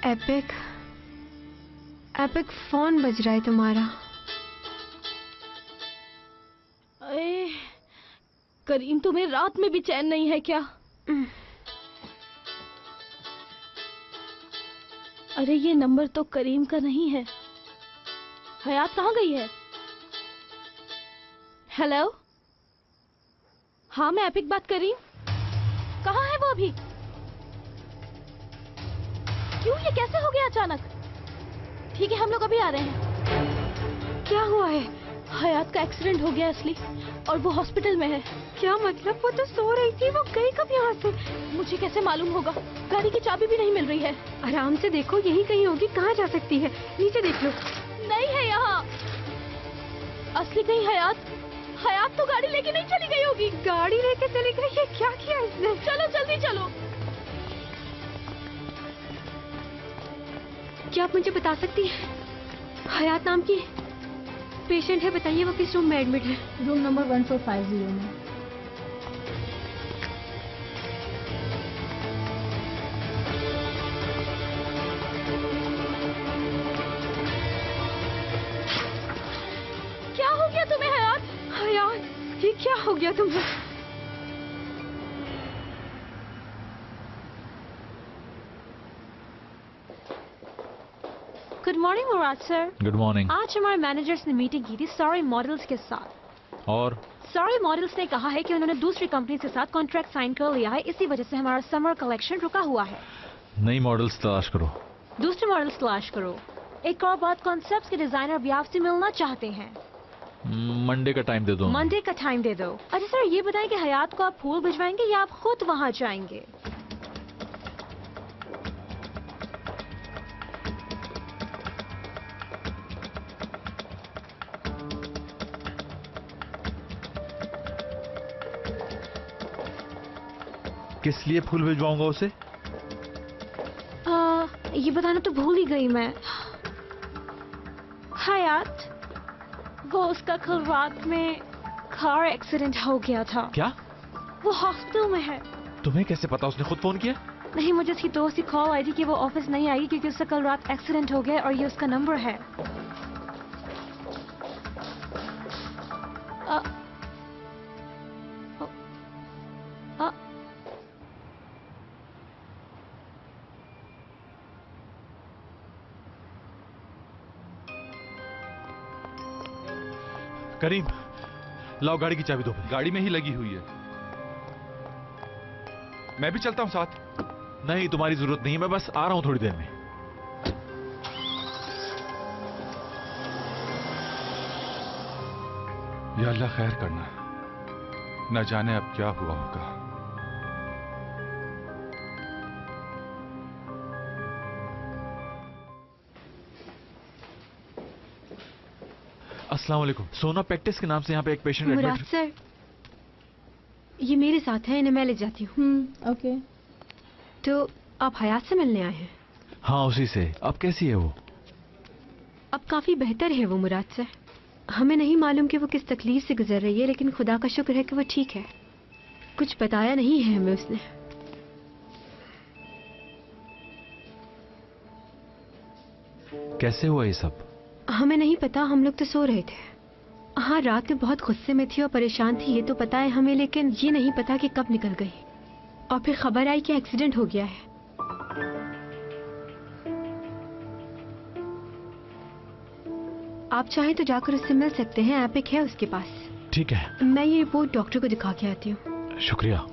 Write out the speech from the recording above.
Epic, epic phone बज रहा है तुम्हारा। अरे करीम, तुम्हें रात में भी चैन नहीं है क्या? अरे ये नंबर तो करीम का नहीं है। हयात कहाँ गई है? हेलो, हाँ मैं एपिक बात कर रही हूँ। कहाँ है वो अभी? क्यों, ये कैसे हो गया अचानक? ठीक है, हम लोग अभी आ रहे हैं। क्या हुआ है? हयात का एक्सीडेंट हो गया असली, और वो हॉस्पिटल में है। क्या मतलब? वो तो सो रही थी, वो गई कब यहाँ से? मुझे कैसे मालूम होगा? गाड़ी की चाबी भी नहीं मिल रही है। आराम से देखो, यही कहीं होगी। कहाँ जा सकती है? नीचे देख लो। नहीं है यहाँ। असली कहीं हयात तो गाड़ी लेके नहीं चली गई होगी। गाड़ी लेके चली गई है? क्या किया इसने? चलो जल्दी चलो। क्या आप मुझे बता सकती हैं हयात नाम की पेशेंट है, बताइए वो किस रूम में एडमिट है? रूम नंबर 1450 में। क्या हो गया तुम्हें हयात? हयात, ये क्या हो गया तुम्हें? गुड मॉर्निंग मुराद सर। Good morning. आज हमारे मैनेजर्स ने मीटिंग की थी सॉरी मॉडल्स के साथ, और सॉरी मॉडल्स ने कहा है कि उन्होंने दूसरी कंपनी के साथ कॉन्ट्रैक्ट साइन कर लिया है, इसी वजह से हमारा समर कलेक्शन रुका हुआ है। नई मॉडल्स तलाश करो। दूसरे मॉडल्स तलाश करो। एक और बात, कॉन्सेप्ट्स के डिजाइनर अभी आपसे मिलना चाहते हैं। मंडे का टाइम दे दो। मंडे का टाइम दे दो। अच्छा सर, ये बताएं कि हयात को आप फूल भिजवाएंगे या आप खुद वहां जाएंगे? किस लिए फूल भिजवाऊंगा उसे? ये बताना तो भूल ही गई मैं। हयात, वो उसका कल रात में कार एक्सीडेंट हो गया था। क्या? वो हॉस्पिटल में है। तुम्हें कैसे पता? उसने खुद फोन किया? नहीं, मुझे उसकी दोस्त की कॉल आई थी कि वो ऑफिस नहीं आएगी क्योंकि उसका कल रात एक्सीडेंट हो गया और ये उसका नंबर है। करीम, लाओ गाड़ी की चाबी दो। गाड़ी में ही लगी हुई है। मैं भी चलता हूं साथ। नहीं, तुम्हारी जरूरत नहीं है, मैं बस आ रहा हूं थोड़ी देर में। या अल्लाह खैर करना, न जाने अब क्या हुआ होगा। अस्सलाम वालेकुम। सोना प्रैक्टिस के नाम से यहाँ पे एक पेशेंट मुराद सर, ये मेरे साथ है, इन्हें मैं ले जाती हूँ। ओके। तो आप हयात से मिलने आए हैं? हाँ, उसी से। अब कैसी है वो? अब काफी बेहतर है वो मुराद सर। हमें नहीं मालूम कि वो किस तकलीफ से गुजर रही है, लेकिन खुदा का शुक्र है कि वो ठीक है। कुछ बताया नहीं है हमें उसने। कैसे हुआ ये सब? हमें नहीं पता, हम लोग तो सो रहे थे। हाँ, रात में बहुत गुस्से में थी और परेशान थी, ये तो पता है हमें, लेकिन ये नहीं पता कि कब निकल गई। और फिर खबर आई कि एक्सीडेंट हो गया है। आप चाहें तो जाकर उससे मिल सकते हैं, एपिक है उसके पास। ठीक है। मैं ये रिपोर्ट डॉक्टर को दिखा के आती हूँ। शुक्रिया।